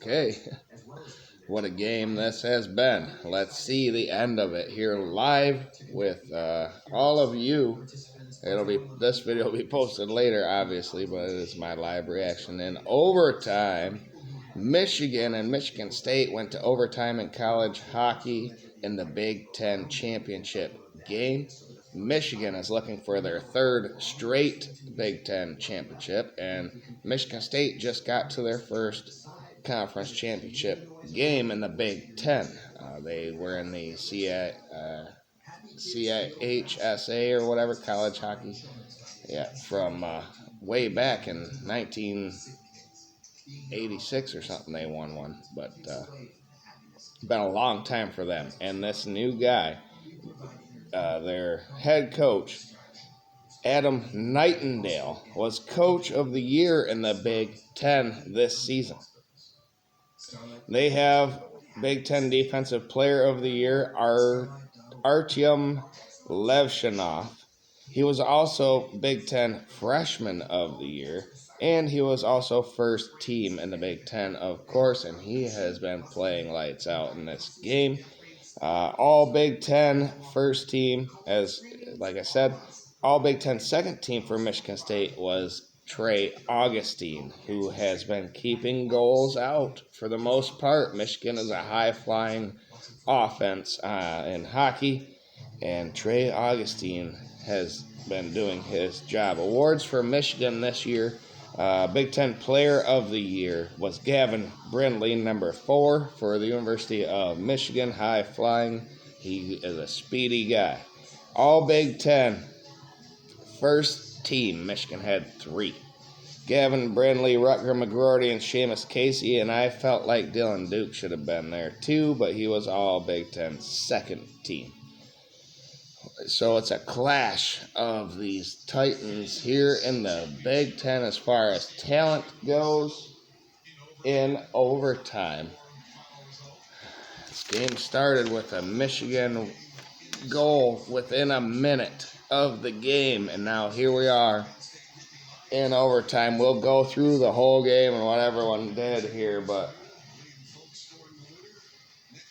Okay, what a game this has been. Let's see the end of it here live with all of you. This video will be posted later, obviously, but it is my live reaction. In overtime, Michigan and Michigan State went to overtime in college hockey in the Big Ten championship game. Michigan is looking for their third straight Big Ten championship, and Michigan State just got to their first conference championship game in the Big Ten. They were in the CHSA or whatever, college hockey. Yeah, from way back in 1986 or something, they won one. But been a long time for them. And this new guy, their head coach, Adam Nightingale, was coach of the year in the Big Ten this season. They have Big Ten Defensive Player of the Year, Artyom Levshinov. He was also Big Ten Freshman of the Year, and he was also first team in the Big Ten, of course, and he has been playing lights out in this game. All Big Ten first team, like I said, all Big Ten second team for Michigan State was Trey Augustine, who has been keeping goals out for the most part. Michigan is a high-flying offense in hockey, and Trey Augustine has been doing his job. Awards for Michigan this year, Big Ten Player of the Year was Gavin Brindley, number 4 for the University of Michigan, high-flying. He is a speedy guy. All Big Ten first team, Michigan had 3. Gavin Brindley, Rutger McGroarty, and Seamus Casey, and I felt like Dylan Duke should have been there too, but he was all Big Ten second team. So it's a clash of these Titans here in the Big Ten as far as talent goes in overtime. This game started with a Michigan goal within a minute of the game, and now here we are in overtime. We'll go through the whole game and what everyone did here, but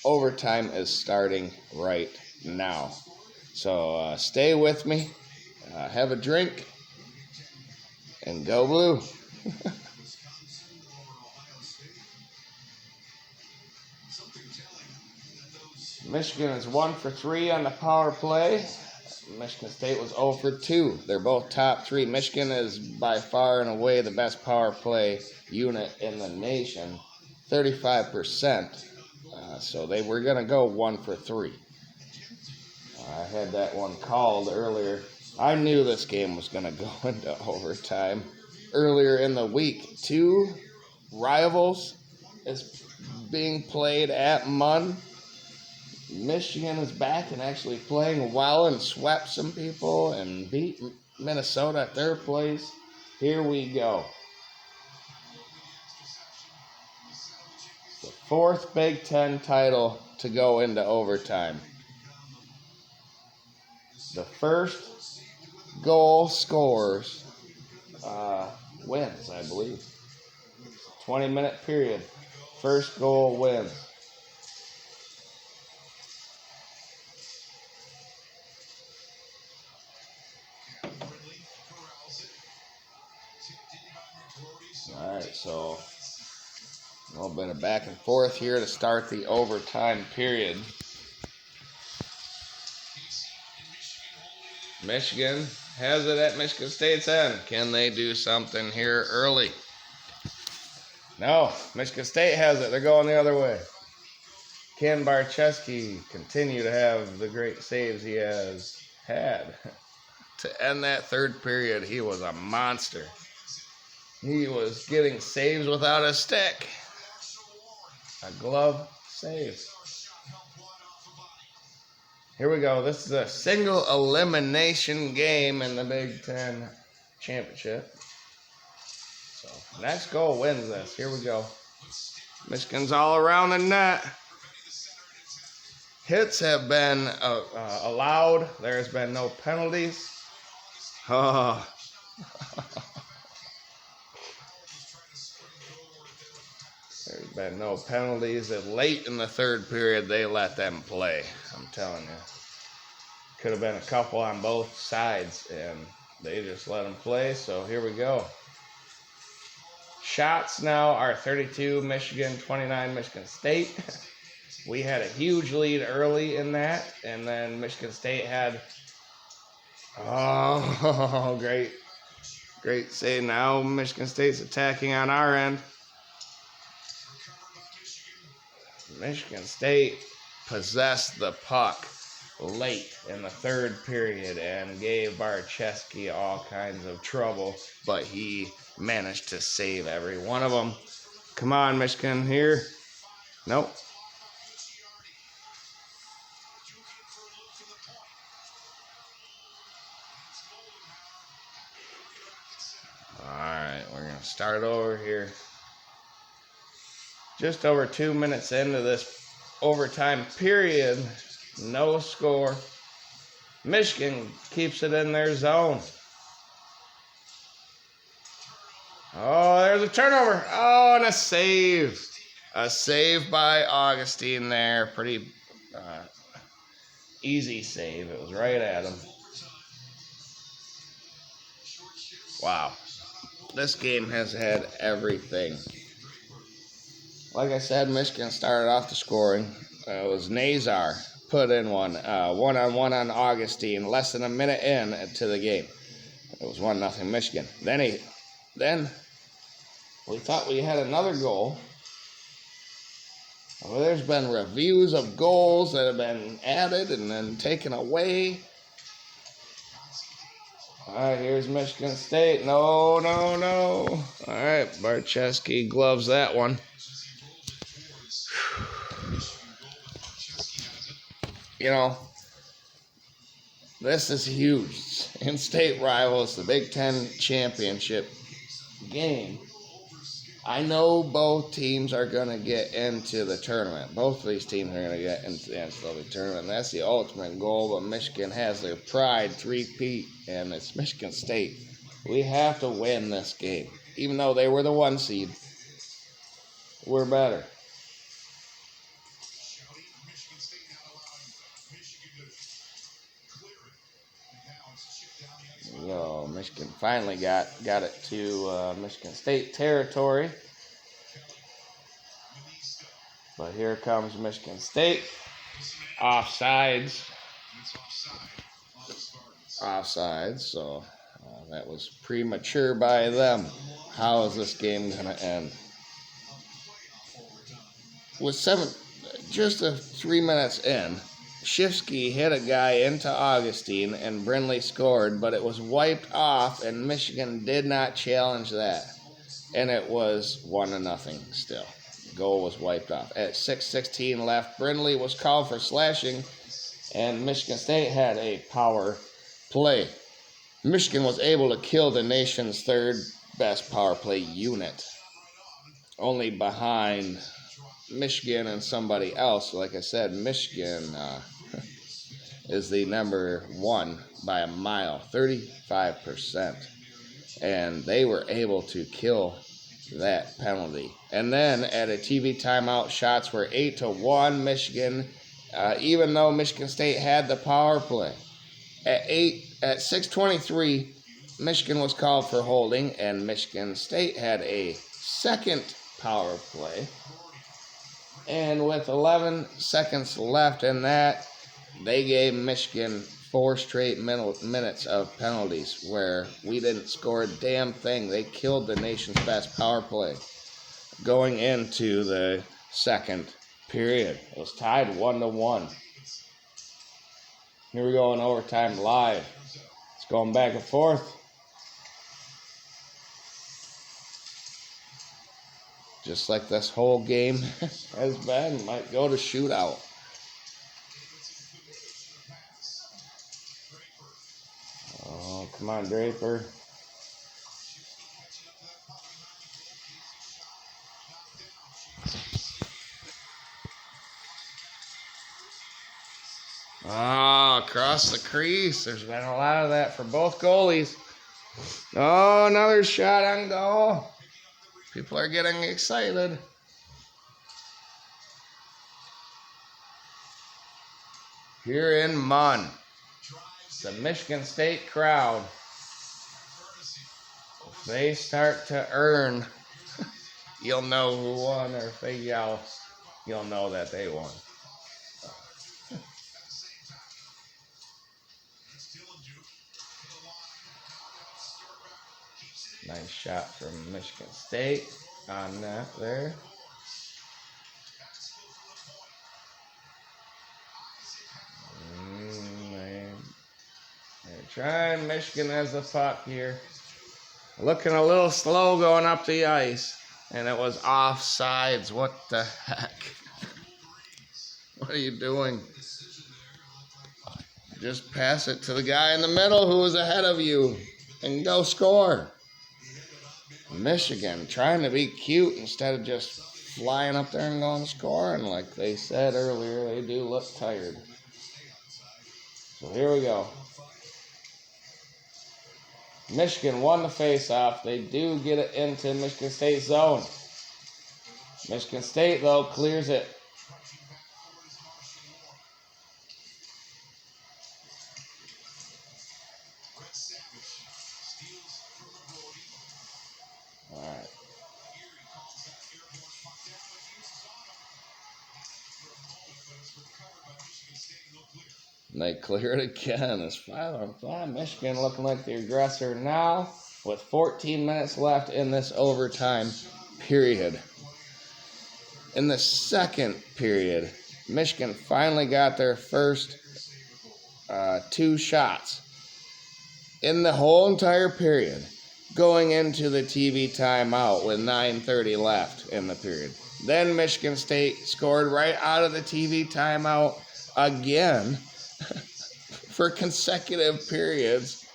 overtime is starting right now. So stay with me, have a drink, and go blue. Michigan is 1 for 3 on the power play. Michigan State was 0 for 2. They're both top 3. Michigan is by far and away the best power play unit in the nation, 35%. So they were going to go 1 for 3. I had that one called earlier. I knew this game was going to go into overtime. Earlier in the week, 2 rivals is being played at Munn. Michigan is back and actually playing well and swept some people and beat Minnesota at their place. Here we go. The 4th Big Ten title to go into overtime. The first goal scores wins, I believe. 20-minute period. First goal wins. All right, so a little bit of back and forth here to start the overtime period. Michigan has it at Michigan State's end. Can they do something here early? No, Michigan State has it. They're going the other way. Can Barczewski continue to have the great saves he has had? To end that third period, he was a monster. He was getting saves without a stick. A glove save. Here we go. This is a single elimination game in the Big Ten championship. So next goal wins this. Here we go. Michigan's all around the net. Hits have been allowed. There's been no penalties. Oh. There's been no penalties. And late in the third period, they let them play. I'm telling you. Could have been a couple on both sides, and they just let them play. So here we go. Shots now are 32 Michigan, 29 Michigan State. We had a huge lead early in that, and then Michigan State had, oh, great save. Now Michigan State's attacking on our end. Michigan State possessed the puck late in the third period and gave Barczewski all kinds of trouble, but he managed to save every one of them. Come on, Michigan, here. Nope. Alright, we're going to start over here. Just over 2 minutes into this overtime period. No score. Michigan keeps it in their zone. Oh, there's a turnover. Oh, and a save. A save by Augustine there. Pretty easy save. It was right at him. Wow. This game has had everything. Like I said, Michigan started off the scoring. It was Nazar put in one. One-on-one on Augustine. Less than a minute into the game. It was 1-0 Michigan. Then we thought we had another goal. Well, there's been reviews of goals that have been added and then taken away. All right, here's Michigan State. No. All right, Barczewski gloves that one. You know, this is huge. In-state rivals, the Big Ten championship game. I know both teams are going to get into the tournament. Both of these teams are going to get into the NCAA tournament. That's the ultimate goal, but Michigan has their pride three-peat, and it's Michigan State. We have to win this game. Even though they were the 1 seed, we're better. So Michigan finally got it to Michigan State territory. But here comes Michigan State. Offsides, so that was premature by them. How is this game going to end? With just 3 minutes in, Shifsky hit a guy into Augustine and Brindley scored, but it was wiped off and Michigan did not challenge that. And it was 1-0 still. The goal was wiped off. At 6:16 left, Brindley was called for slashing and Michigan State had a power play. Michigan was able to kill the nation's third best power play unit. Only behind Michigan and somebody else. Like I said, Michigan is the number 1 by a mile, 35%. And they were able to kill that penalty. And then at a TV timeout, shots were 8-1 Michigan, even though Michigan State had the power play. At 6:23, Michigan was called for holding, and Michigan State had a second power play. And with 11 seconds left in that, they gave Michigan 4 straight minutes of penalties where we didn't score a damn thing. They killed the nation's best power play. Going into the second period, it was tied 1-1. Here we go in overtime live. It's going back and forth. Just like this whole game has been, might go to shootout. Oh, come on, Draper. Oh, across the crease. There's been a lot of that for both goalies. Oh, another shot on goal. People are getting excited. here in Munn. The Michigan State crowd, if they start to earn, you'll know who won, or if they yell, you'll know that they won. Nice shot from Michigan State on that there. They're trying. Michigan has the puck here. Looking a little slow going up the ice. And it was offsides. What the heck? What are you doing? Just pass it to the guy in the middle who was ahead of you and go score. Michigan trying to be cute instead of just flying up there and going scoring. Like they said earlier, they do look tired. So here we go. Michigan won the face-off. They do get it into Michigan State zone. Michigan State, though, clears it. All right. And they clear it again. It's 5-on-5. Michigan looking like the aggressor now with 14 minutes left in this overtime period. In the second period, Michigan finally got their first 2 shots in the whole entire period, going into the TV timeout with 9:30 left in the period. Then Michigan State scored right out of the TV timeout again for consecutive periods,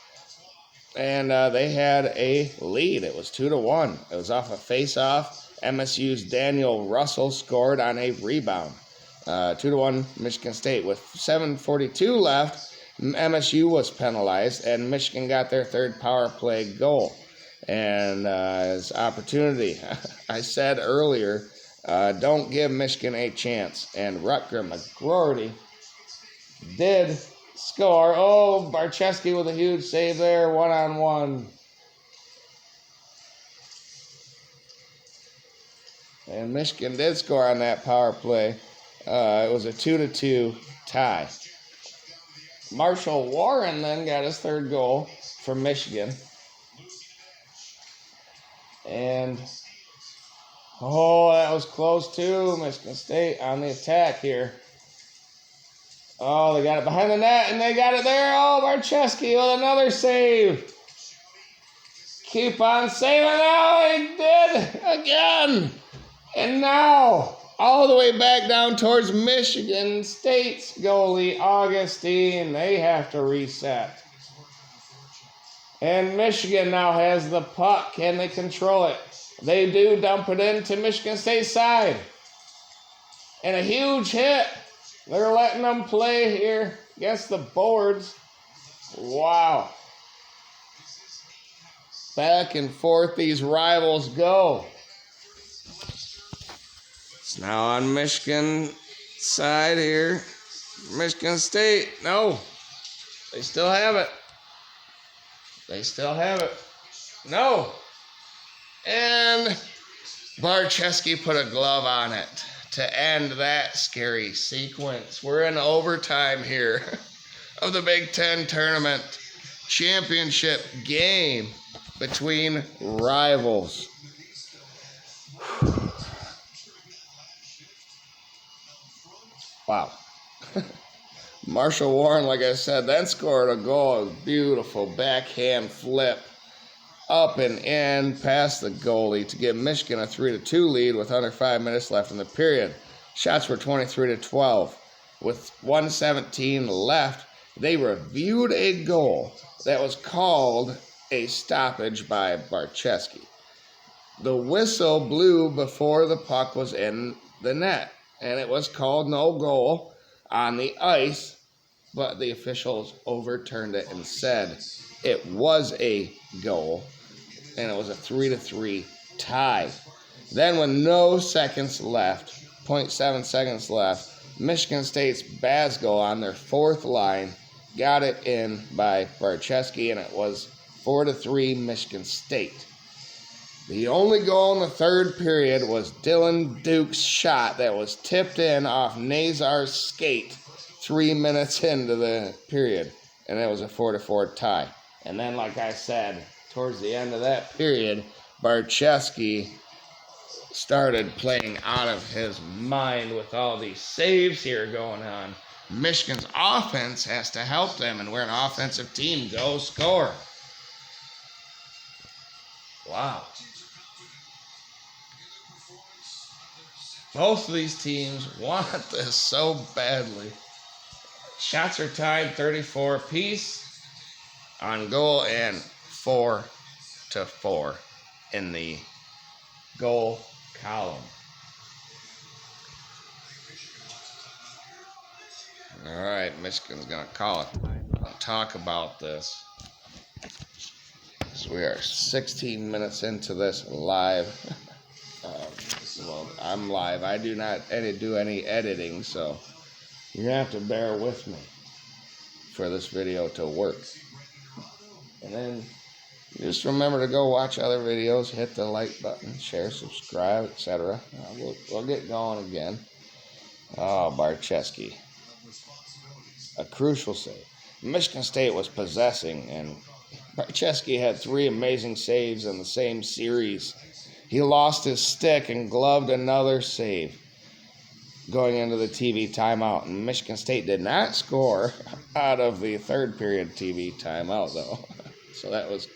and they had a lead. It was 2-1. It was off a face-off. MSU's Daniel Russell scored on a rebound. 2-1 Michigan State. With 7:42 left, MSU was penalized, and Michigan got their third power play goal. And his opportunity, I said earlier, don't give Michigan a chance. And Rutger McGroarty did score. Oh, Barczewski with a huge save there, 1-on-1. And Michigan did score on that power play. It was a 2-2 tie. Marshall Warren then got his third goal for Michigan. And, oh, that was close too. Michigan State on the attack here. Oh, they got it behind the net, and they got it there. Oh, Barczewski with another save. Keep on saving. Oh, he did again. And now, all the way back down towards Michigan State's goalie, Augustine. They have to reset. And Michigan now has the puck. Can they control it? They do dump it into Michigan State's side. And a huge hit. They're letting them play here against the boards. Wow. Back and forth these rivals go. It's now on Michigan side here. Michigan State. No. They still have it. They still have it. No. And Barczewski put a glove on it to end that scary sequence. We're in overtime here of the Big Ten Tournament Championship game between rivals. Wow. Marshall Warren, like I said, then scored a goal. A beautiful backhand flip up and in past the goalie to give Michigan a 3-2 lead with under 5 minutes left in the period. Shots were 23-12. With 1:17 left, they reviewed a goal that was called a stoppage by Barczewski. The whistle blew before the puck was in the net, and it was called no goal on the ice, but the officials overturned it and said it was a goal, and it was a 3-3 tie. Then with no seconds left, 0.7 seconds left, Michigan State's Basgo on their fourth line got it in by Barczewski, and it was 4-3 Michigan State. The only goal in the third period was Dylan Duke's shot that was tipped in off Nazar's skate 3 minutes into the period, and it was a 4-4 tie. And then, like I said, towards the end of that period, Barczewski started playing out of his mind with all these saves here going on. Michigan's offense has to help them, and we're an offensive team. Go score. Wow. Both of these teams want this so badly. Shots are tied 34 apiece on goal and 4-4 in the goal column. All right, Michigan's going to call it. I'll talk about this. So we are 16 minutes into this live. Well, I'm live. I do not do any editing, so you're going to have to bear with me for this video to work. And then just remember to go watch other videos, hit the like button, share, subscribe, etc. We'll get going again. Oh, Barczewski. A crucial save. Michigan State was possessing, and Barczewski had 3 amazing saves in the same series. He lost his stick and gloved another save going into the TV timeout. And Michigan State did not score out of the third period TV timeout, though. So that was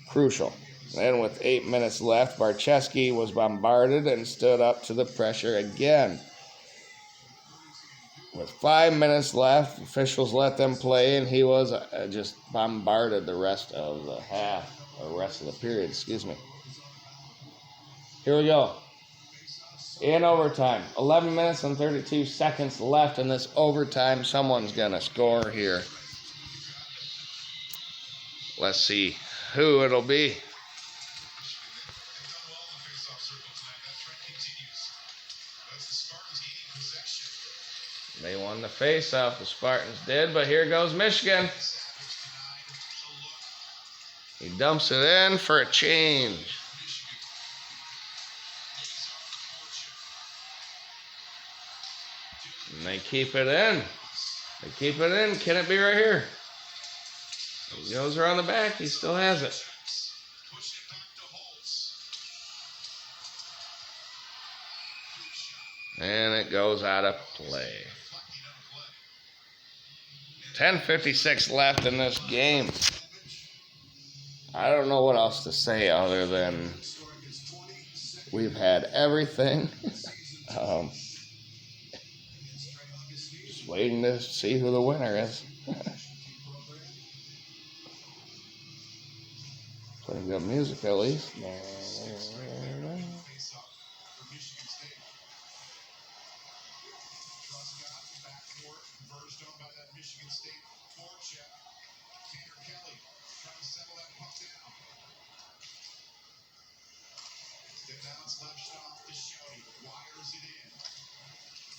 crucial. Then with 8 minutes left, Barczewski was bombarded and stood up to the pressure again. With 5 minutes left, officials let them play, and he was just bombarded the rest of the period, excuse me. Here we go. In overtime. 11 minutes and 32 seconds left in this overtime. Someone's going to score here. Let's see who it'll be. They won the face-off, the Spartans did, but here goes Michigan. He dumps it in for a change. And they keep it in. They keep it in. Can it be right here? He goes around the back. He still has it. And it goes out of play. 10:56 left in this game. I don't know what else to say other than we've had everything. Just waiting to see who the winner is. Playing good music at least.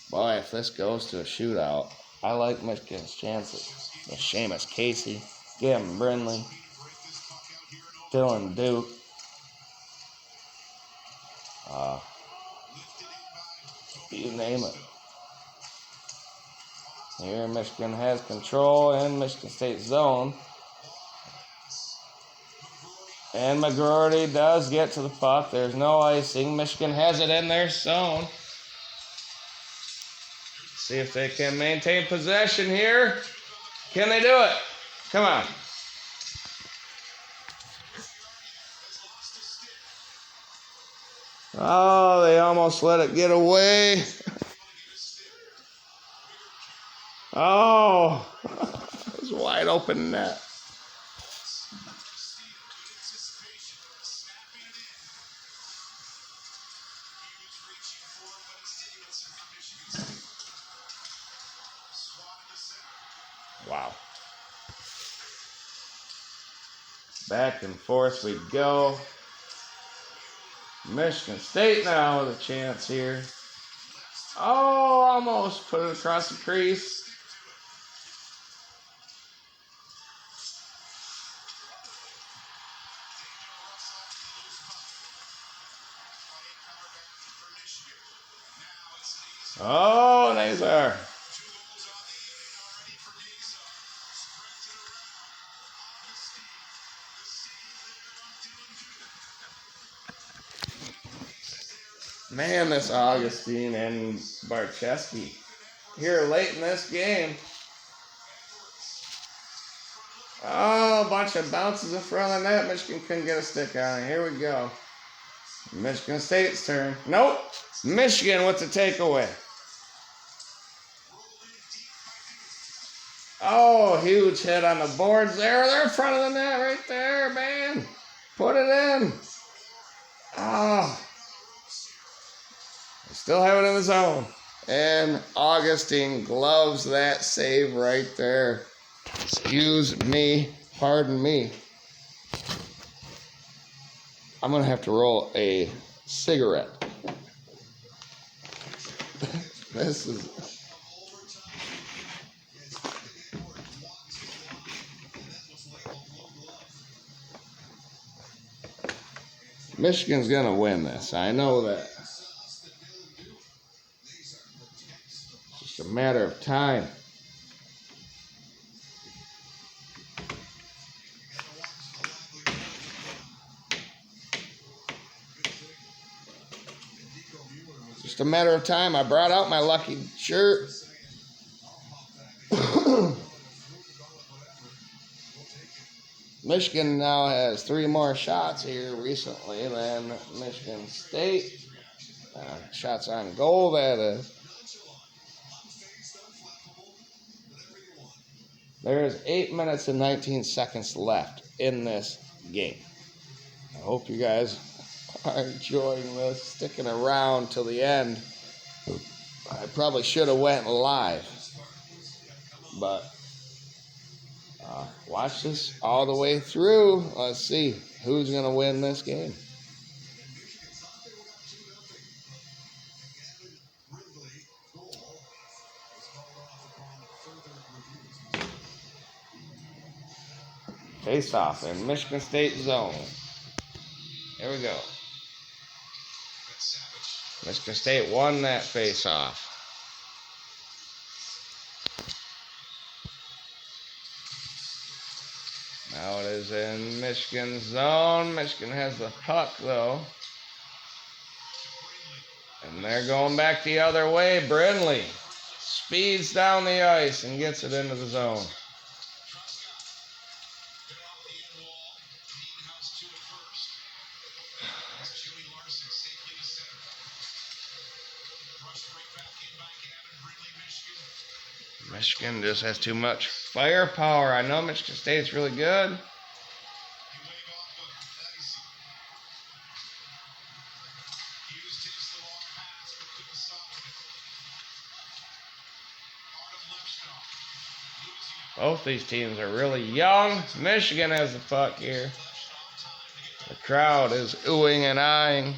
Boy, if this goes to a shootout, I like Michigan's chances. With Seamus Casey, Gavin Brindley, Dylan Duke. You name it. Here Michigan has control in Michigan State zone. And McGroarty does get to the puck. There's no icing. Michigan has it in their zone. See if they can maintain possession here. Can they do it? Come on. Oh, they almost let it get away. Oh, it was wide open net. Wow. Back and forth we go. Michigan State now with a chance here. Oh, almost put it across the crease. Oh, Nazar. Man, this Augustine and Barczewski here late in this game. Oh, a bunch of bounces in front of the net. Michigan couldn't get a stick on it. Here we go. Michigan State's turn. Nope. Michigan with the takeaway. Oh, huge hit on the boards there. They're in front of the net right there, man. Put it in. Oh. Still have it in the zone. And Augustine gloves that save right there. Excuse me. Pardon me. I'm going to have to roll a cigarette. This is... Michigan's going to win this. I know that. It's just a matter of time. Just a matter of time. I brought out my lucky shirt. Michigan now has 3 more shots here recently than Michigan State. Shots on goal, that is. There's 8 minutes and 19 seconds left in this game. I hope you guys are enjoying this, sticking around till the end. I probably should have went live, but watch this all the way through. Let's see who's going to win this game. Face off in Michigan State zone. Here we go. Michigan State won that face off. Now it is in Michigan's zone. Michigan has the puck though. And they're going back the other way. Brindley speeds down the ice and gets it into the zone. Michigan just has too much firepower. I know Michigan State's really good. Both these teams are really young. Michigan has the puck here. The crowd is oohing and eyeing.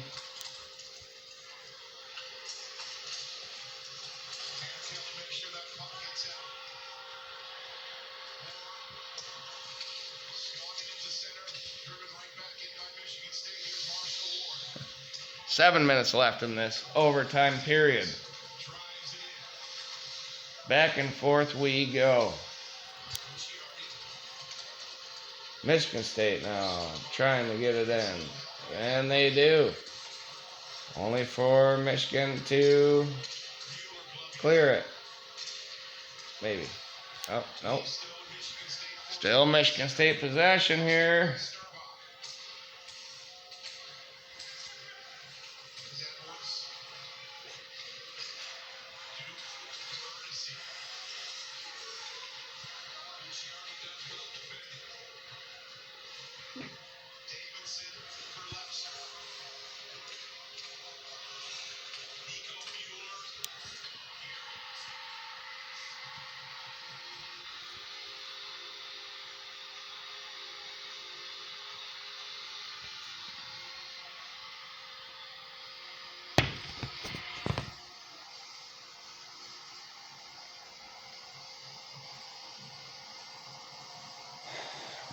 Seven minutes left in this overtime period. Back and forth we go. Michigan State now trying to get it in. And they do. Only for Michigan to clear it. Maybe. Oh, nope. Still Michigan State possession here.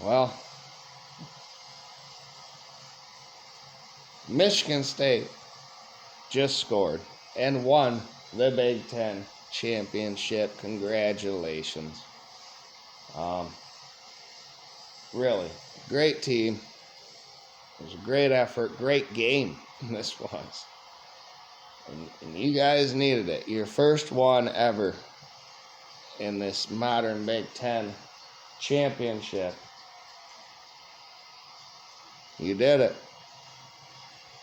Well, Michigan State just scored and won the Big Ten championship. Congratulations. Really, great team. It was a great effort, great game this was. And you guys needed it. Your first one ever in this modern Big Ten championship. You did it.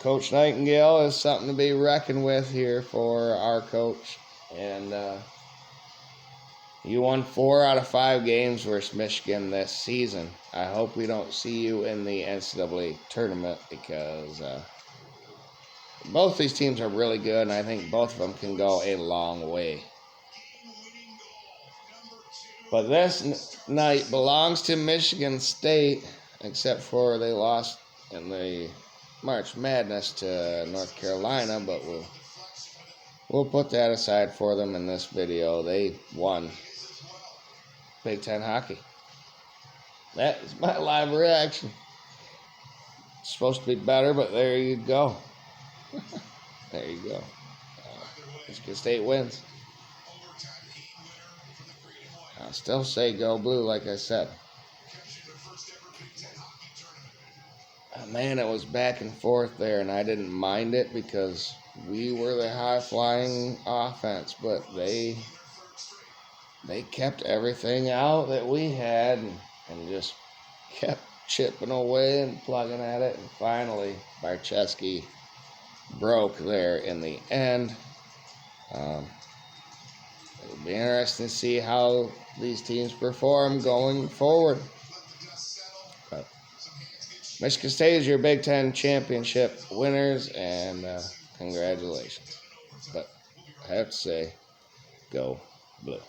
Coach Nightingale is something to be reckoned with here for our coach. And you won 4 out of 5 games versus Michigan this season. I hope we don't see you in the NCAA tournament because both these teams are really good, and I think both of them can go a long way. But this night belongs to Michigan State, except for they lost in the March Madness to North Carolina, but we'll put that aside for them in this video. They won Big Ten hockey. That is my live reaction. It's supposed to be better, but there you go. There you go. Michigan State wins. I'll still say go blue, like I said. Man, it was back and forth there, and I didn't mind it because we were the high-flying offense, but they kept everything out that we had and just kept chipping away and plugging at it, and finally Barczewski broke there in the end. It'll be interesting to see how these teams perform going forward. But Michigan State is your Big Ten championship winners, and congratulations. But I have to say, go blue.